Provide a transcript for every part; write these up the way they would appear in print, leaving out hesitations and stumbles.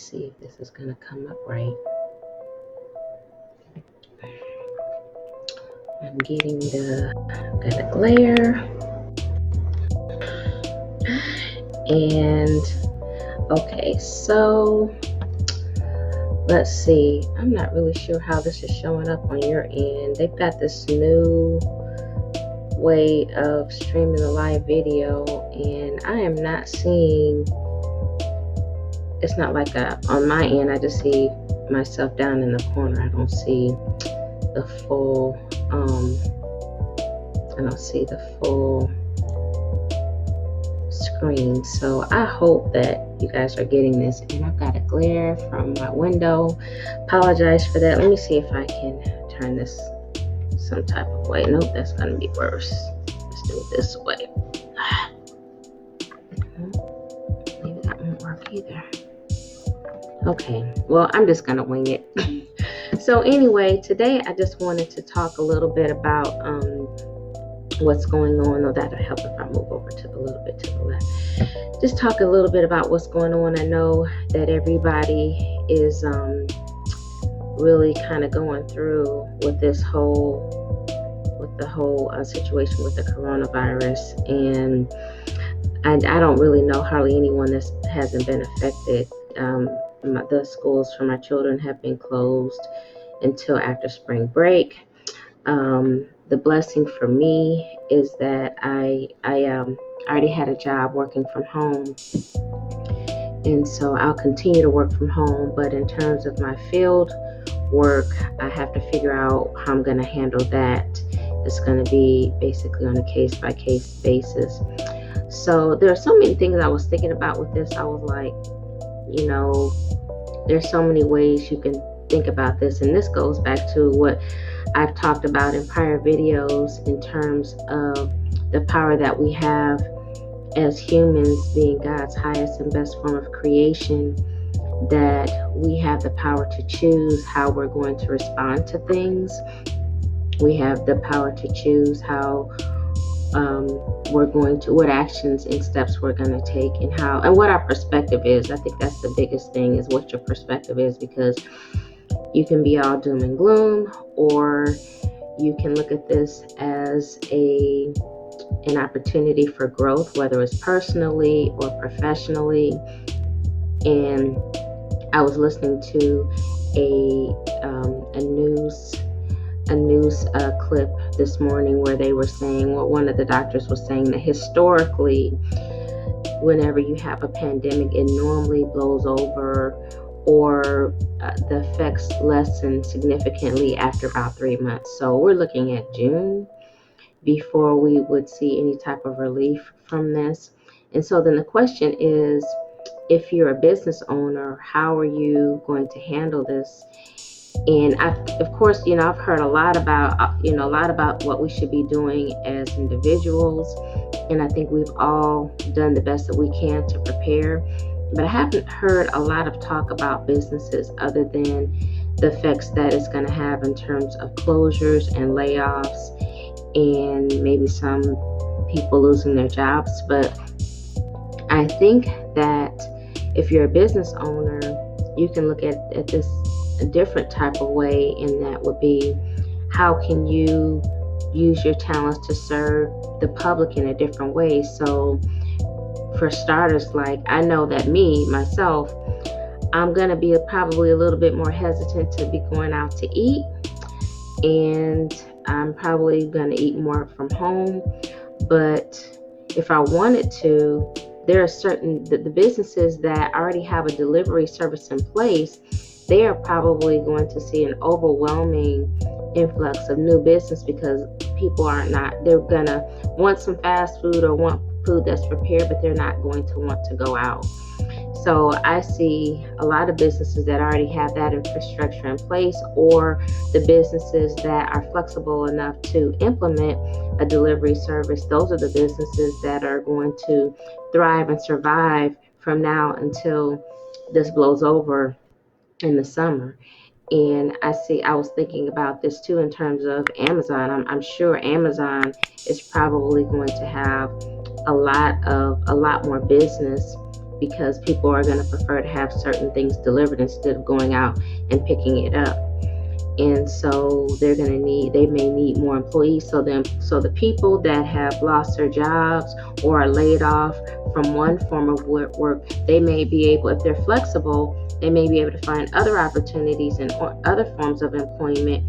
see if this is gonna come up right. I'm getting got a glare. And okay, so let's see. I'm not really sure how this is showing up on your end. They've got this new way of streaming the live video, and I am not seeing, it's not like on my end, I just see myself down in the corner. I don't see the full, screen. So I hope that you guys are getting this. And I've got a glare from my window. Apologize for that. Let me see if I can turn this some type of way. Nope, that's gonna be worse. Let's do it this way. Maybe that won't work either. Okay, well, I'm just gonna wing it. So anyway, today I just wanted to talk a little bit about what's going on. Oh, that'll help if I move over to a little bit to the left. Just talk a little bit about what's going on. I know that everybody is really kind of going through with the whole situation with the coronavirus, and I don't really know hardly anyone that hasn't been affected. The schools for my children have been closed until after spring break. The blessing for me is that I already had a job working from home, and so I'll continue to work from home. But in terms of my field work, I have to figure out how I'm going to handle that. It's going to be basically on a case-by-case basis. So there are so many things I was thinking about with this. I was like, there's so many ways you can think about this, and this goes back to what I've talked about in prior videos in terms of the power that we have as humans, being God's highest and best form of creation, that we have the power to choose how we're going to respond to things. We have the power to choose how what actions and steps we're going to take, and what our perspective is. I think that's the biggest thing, is what your perspective is, because you can be all doom and gloom, or you can look at this as an opportunity for growth, whether it's personally or professionally. And I was listening to a news clip this morning where they were saying, one of the doctors was saying that historically, whenever you have a pandemic, it normally blows over, or the effects lessen significantly after about 3 months. So we're looking at June before we would see any type of relief from this. And so then the question is, if you're a business owner, how are you going to handle this? And of course, I've heard a lot about what we should be doing as individuals, and I think we've all done the best that we can to prepare. But I haven't heard a lot of talk about businesses other than the effects that it's going to have in terms of closures and layoffs, and maybe some people losing their jobs. But I think that if you're a business owner, you can look at this a different type of way, and that would be, how can you use your talents to serve the public in a different way? So for starters, like, I know that myself, I'm going to be probably a little bit more hesitant to be going out to eat, and I'm probably going to eat more from home. But if I wanted to, there are the businesses that already have a delivery service in place, they are probably going to see an overwhelming influx of new business, because people they're going to want some fast food or want food that's prepared, but they're not going to want to go out. So I see a lot of businesses that already have that infrastructure in place, or the businesses that are flexible enough to implement a delivery service. Those are the businesses that are going to thrive and survive from now until this blows over in the summer. And I was thinking about this too in terms of Amazon. I'm sure Amazon is probably going to have a lot more business because people are going to prefer to have certain things delivered instead of going out and picking it up. And so they may need more employees. So the people that have lost their jobs or are laid off from one form of work, they may be able, if they're flexible, they may be able to find other opportunities and other forms of employment,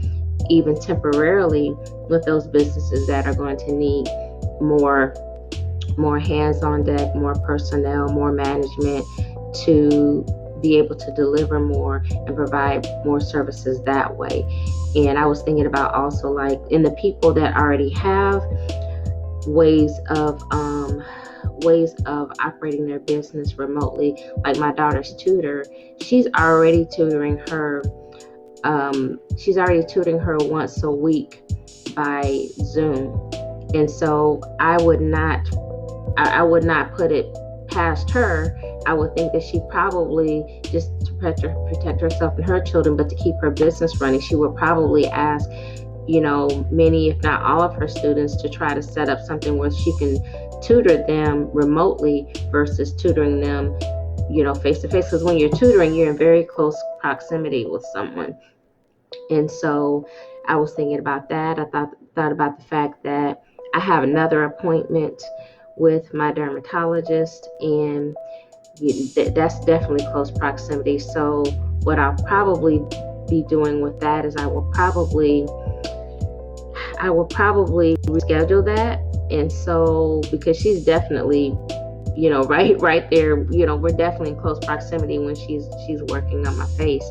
even temporarily, with those businesses that are going to need more hands on deck, more personnel, more management to be able to deliver more and provide more services that way. And I was thinking about also, like, in the people that already have ways of operating their business remotely, like my daughter's tutor, she's already tutoring her once a week by Zoom. And so I would not put it past her. I would think that she probably, just to protect herself and her children, but to keep her business running, she would probably ask, many, if not all of her students to try to set up something where she can tutor them remotely versus tutoring them, face to face. Because when you're tutoring, you're in very close proximity with someone. And so I was thinking about that. I thought about the fact that I have another appointment with my dermatologist, and that's definitely close proximity. So what I'll probably be doing with that is I will probably reschedule that. And so, because she's definitely, right there, we're definitely in close proximity when she's working on my face.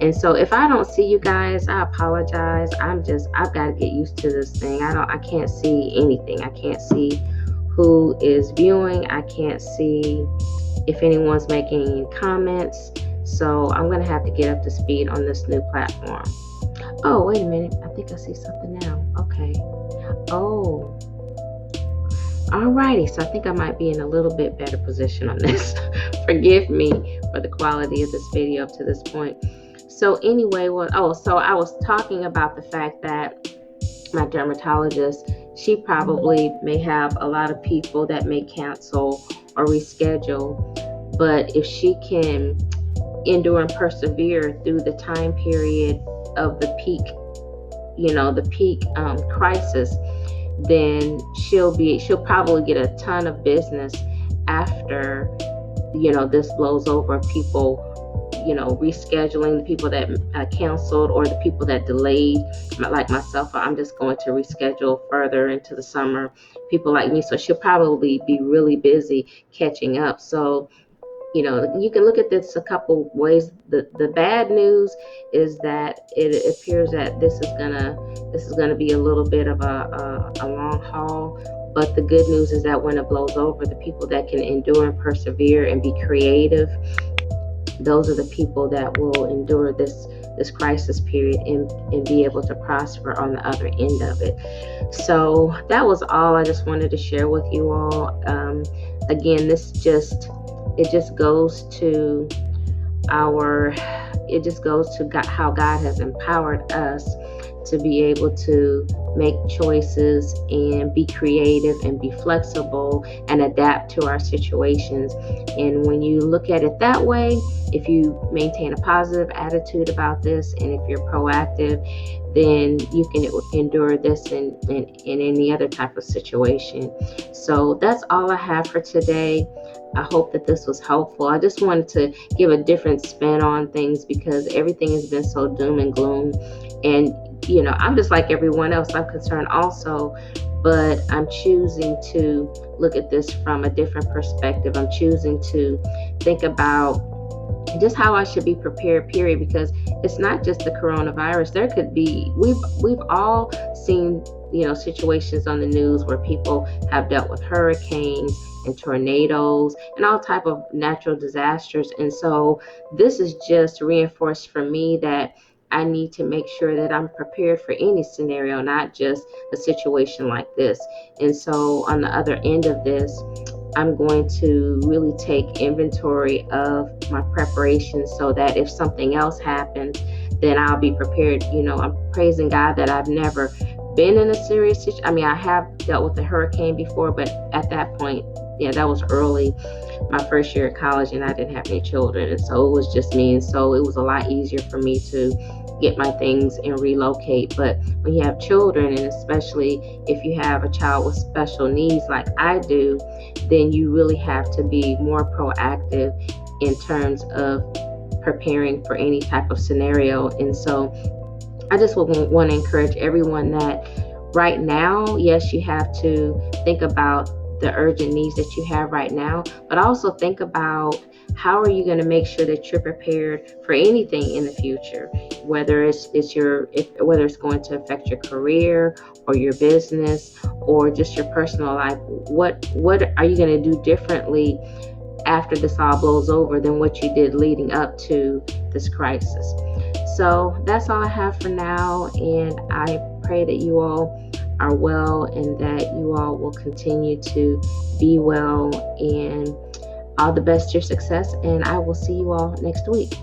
And so if I don't see you guys, I apologize. I've got to get used to this thing. I can't see anything. I can't see who is viewing. I can't see if anyone's making any comments. So I'm going to have to get up to speed on this new platform. Oh, wait a minute. I think I see something now. Okay. Oh. Alrighty. So I think I might be in a little bit better position on this. Forgive me for the quality of this video up to this point. So anyway, so I was talking about the fact that my dermatologist, she probably may have a lot of people that may cancel or reschedule, but if she can endure and persevere through the time period of the peak crisis, then she'll probably get a ton of business after this blows over. People rescheduling, the people that canceled, or the people that delayed, like myself. I'm just going to reschedule further into the summer, people like me. So she'll probably be really busy catching up. So you can look at this a couple ways. The bad news is that it appears that this is gonna be a little bit of a long haul. But the good news is that when it blows over, the people that can endure and persevere and be creative, those are the people that will endure this crisis period and be able to prosper on the other end of it. So that was all I just wanted to share with you all. Again, it just goes to how God has empowered us to be able to make choices and be creative and be flexible and adapt to our situations. And when you look at it that way, if you maintain a positive attitude about this, and if you're proactive, then you can endure this in any other type of situation. So that's all I have for today. I hope that this was helpful. I just wanted to give a different spin on things because everything has been so doom and gloom. And, I'm just like everyone else. I'm concerned also, but I'm choosing to look at this from a different perspective. I'm choosing to think about just how I should be prepared, period, because it's not just the coronavirus. There could be, we've all seen, situations on the news where people have dealt with hurricanes and tornadoes and all type of natural disasters. And so this is just reinforced for me that I need to make sure that I'm prepared for any scenario, not just a situation like this. And so on the other end of this, I'm going to really take inventory of my preparation so that if something else happens, then I'll be prepared. I'm praising God that I've never been in a serious situation. I mean, I have dealt with a hurricane before, but at that point, that was early, my first year of college, and I didn't have any children, and so it was just me, and so it was a lot easier for me to get my things and relocate. But when you have children, and especially if you have a child with special needs like I do, then you really have to be more proactive in terms of preparing for any type of scenario. And so I just would want to encourage everyone that right now, yes, you have to think about the urgent needs that you have right now, but also think about how are you going to make sure that you're prepared for anything in the future, whether whether it's going to affect your career or your business or just your personal life. What are you going to do differently after this all blows over than what you did leading up to this crisis? So that's all I have for now, and I pray that you all are well and that you all will continue to be well, and all the best to your success, and I will see you all next week.